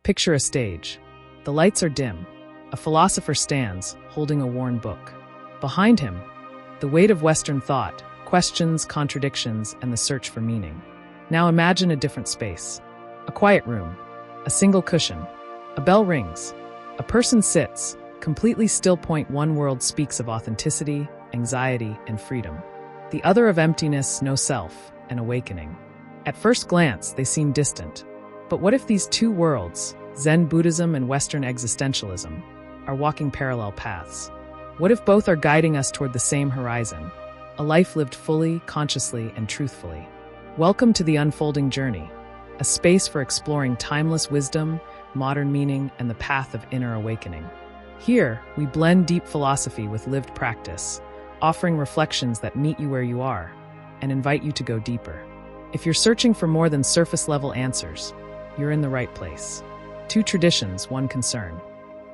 Picture a stage. The lights are dim. A philosopher stands, holding a worn book. Behind him, the weight of Western thought, questions, contradictions, and the search for meaning. Now imagine a different space. A quiet room. A single cushion. A bell rings. A person sits, completely still. One world speaks of authenticity, anxiety, and freedom. The other of emptiness, no self, and awakening. At first glance, they seem distant. But what if these two worlds, Zen Buddhism and Western existentialism, are walking parallel paths? What if both are guiding us toward the same horizon? A life lived fully, consciously, and truthfully. Welcome to the unfolding journey, a space for exploring timeless wisdom, modern meaning, and the path of inner awakening. Here, we blend deep philosophy with lived practice, offering reflections that meet you where you are and invite you to go deeper. If you're searching for more than surface-level answers, you're in the right place. Two traditions, one concern.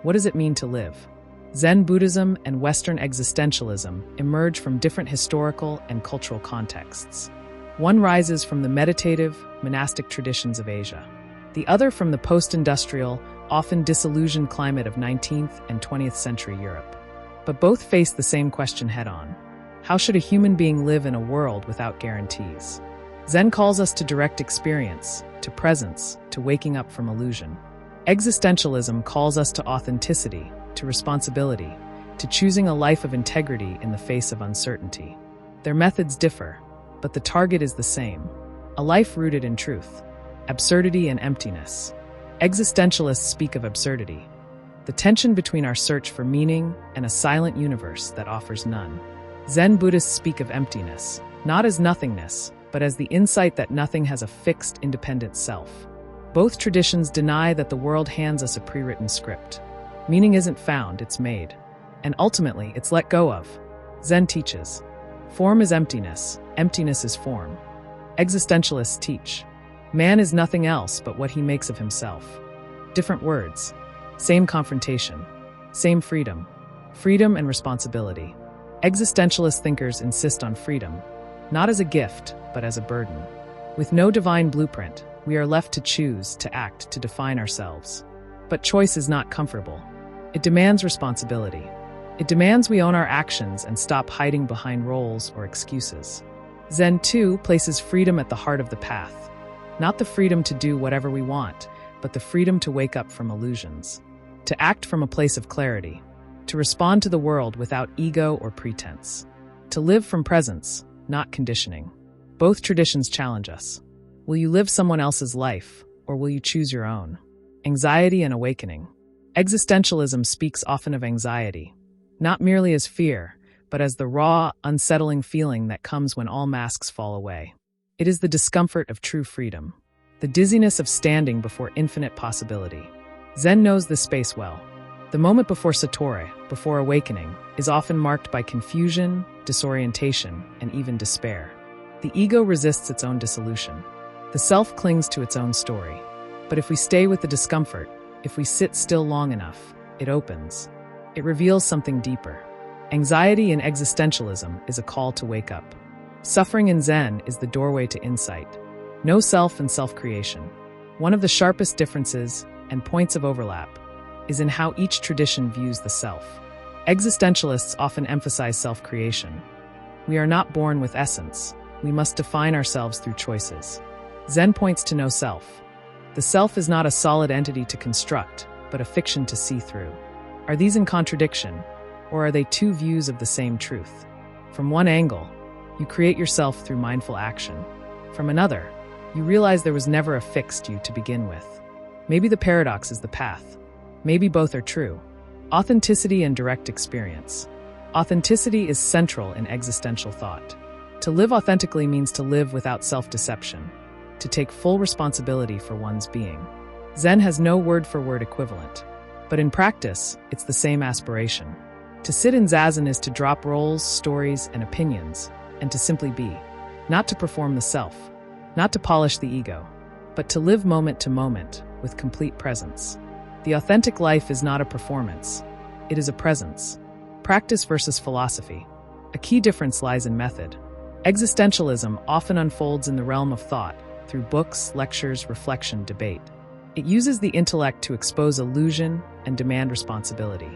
What does it mean to live? Zen Buddhism and Western existentialism emerge from different historical and cultural contexts. One rises from the meditative, monastic traditions of Asia. The other from the post-industrial, often disillusioned climate of 19th and 20th century Europe. But both face the same question head-on. How should a human being live in a world without guarantees? Zen calls us to direct experience, to presence, to waking up from illusion. Existentialism calls us to authenticity, to responsibility, to choosing a life of integrity in the face of uncertainty. Their methods differ, but the target is the same: a life rooted in truth, absurdity and emptiness. Existentialists speak of absurdity, the tension between our search for meaning and a silent universe that offers none. Zen Buddhists speak of emptiness, not as nothingness, but as the insight that nothing has a fixed, independent self. Both traditions deny that the world hands us a pre-written script. Meaning isn't found, it's made. And ultimately, it's let go of. Zen teaches, form is emptiness, emptiness is form. Existentialists teach, man is nothing else but what he makes of himself. Different words, same confrontation, same freedom. Freedom and responsibility. Existentialist thinkers insist on freedom, not as a gift, but as a burden. With no divine blueprint, we are left to choose, to act, to define ourselves. But choice is not comfortable. It demands responsibility. It demands we own our actions and stop hiding behind roles or excuses. Zen, too, places freedom at the heart of the path. Not the freedom to do whatever we want, but the freedom to wake up from illusions. To act from a place of clarity. To respond to the world without ego or pretense. To live from presence, not conditioning. Both traditions challenge us. Will you live someone else's life, or will you choose your own? Anxiety and awakening. Existentialism speaks often of anxiety, not merely as fear, but as the raw, unsettling feeling that comes when all masks fall away. It is the discomfort of true freedom, the dizziness of standing before infinite possibility. Zen knows this space well. The moment before Satori, before awakening, is often marked by confusion, disorientation, and even despair. The ego resists its own dissolution. The self clings to its own story. But if we stay with the discomfort, if we sit still long enough, it opens. It reveals something deeper. Anxiety in existentialism is a call to wake up. Suffering in Zen is the doorway to insight. No self and self-creation. One of the sharpest differences and points of overlap is in how each tradition views the self. Existentialists often emphasize self-creation. We are not born with essence. We must define ourselves through choices. Zen points to no self. The self is not a solid entity to construct, but a fiction to see through. Are these in contradiction, or are they two views of the same truth? From one angle, you create yourself through mindful action. From another, you realize there was never a fixed you to begin with. Maybe the paradox is the path. Maybe both are true. Authenticity and direct experience. Authenticity is central in existential thought. To live authentically means to live without self-deception, to take full responsibility for one's being. Zen has no word-for-word equivalent, but in practice, it's the same aspiration. To sit in zazen is to drop roles, stories, and opinions, and to simply be. Not to perform the self, not to polish the ego, but to live moment to moment with complete presence. The authentic life is not a performance, it is a presence. Practice versus philosophy. A key difference lies in method. Existentialism often unfolds in the realm of thought, through books, lectures, reflection, debate. It uses the intellect to expose illusion and demand responsibility.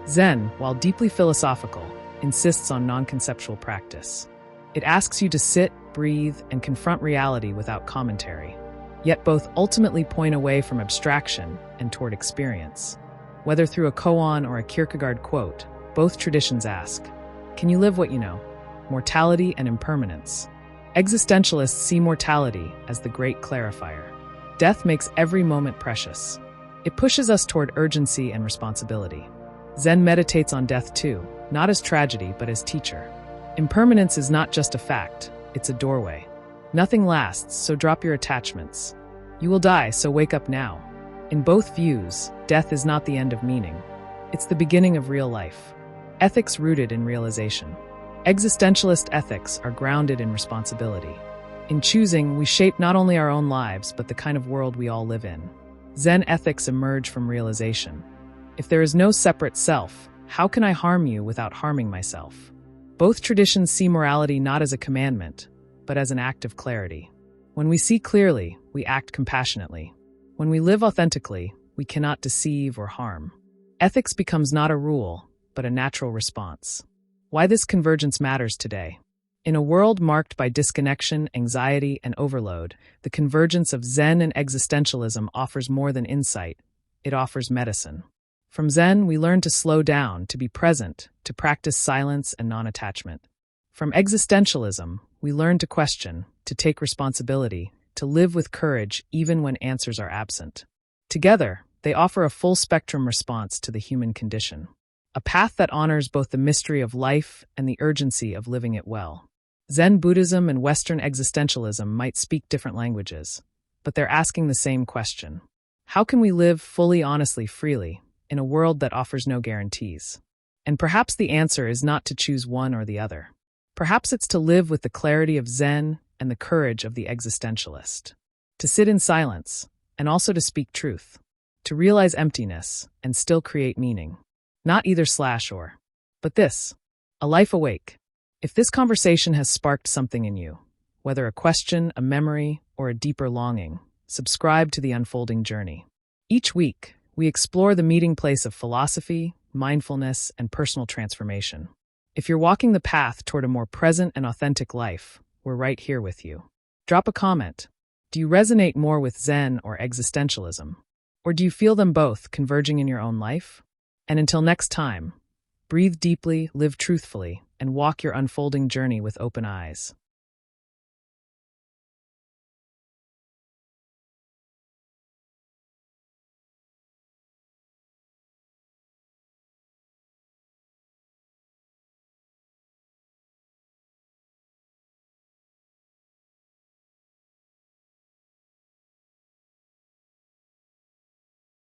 Zen, while deeply philosophical, insists on non-conceptual practice. It asks you to sit, breathe, and confront reality without commentary. Yet both ultimately point away from abstraction and toward experience. Whether through a koan or a Kierkegaard quote, both traditions ask, can you live what you know? Mortality and impermanence. Existentialists see mortality as the great clarifier. Death makes every moment precious. It pushes us toward urgency and responsibility. Zen meditates on death too, not as tragedy but as teacher. Impermanence is not just a fact, it's a doorway. Nothing lasts, so drop your attachments. You will die, so wake up now. In both views, death is not the end of meaning. It's the beginning of real life. Ethics rooted in realization. Existentialist ethics are grounded in responsibility. In choosing, we shape not only our own lives, but the kind of world we all live in. Zen ethics emerge from realization. If there is no separate self, how can I harm you without harming myself? Both traditions see morality not as a commandment, but as an act of clarity. When we see clearly, we act compassionately. When we live authentically, we cannot deceive or harm. Ethics becomes not a rule, but a natural response. Why this convergence matters today. In a world marked by disconnection, anxiety, and overload, the convergence of Zen and existentialism offers more than insight. It offers medicine. From Zen, we learn to slow down, to be present, to practice silence and non-attachment. From existentialism, we learn to question, to take responsibility, to live with courage even when answers are absent. Together, they offer a full-spectrum response to the human condition. A path that honors both the mystery of life and the urgency of living it well. Zen Buddhism and Western existentialism might speak different languages, but they're asking the same question. How can we live fully, honestly, freely, in a world that offers no guarantees? And perhaps the answer is not to choose one or the other. Perhaps it's to live with the clarity of Zen and the courage of the existentialist. To sit in silence, and also to speak truth. To realize emptiness, and still create meaning. Not either/or, but this, a life awake. If this conversation has sparked something in you, whether a question, a memory, or a deeper longing, subscribe to the unfolding journey. Each week, we explore the meeting place of philosophy, mindfulness, and personal transformation. If you're walking the path toward a more present and authentic life, we're right here with you. Drop a comment. Do you resonate more with Zen or existentialism? Or do you feel them both converging in your own life? And until next time, breathe deeply, live truthfully, and walk your unfolding journey with open eyes.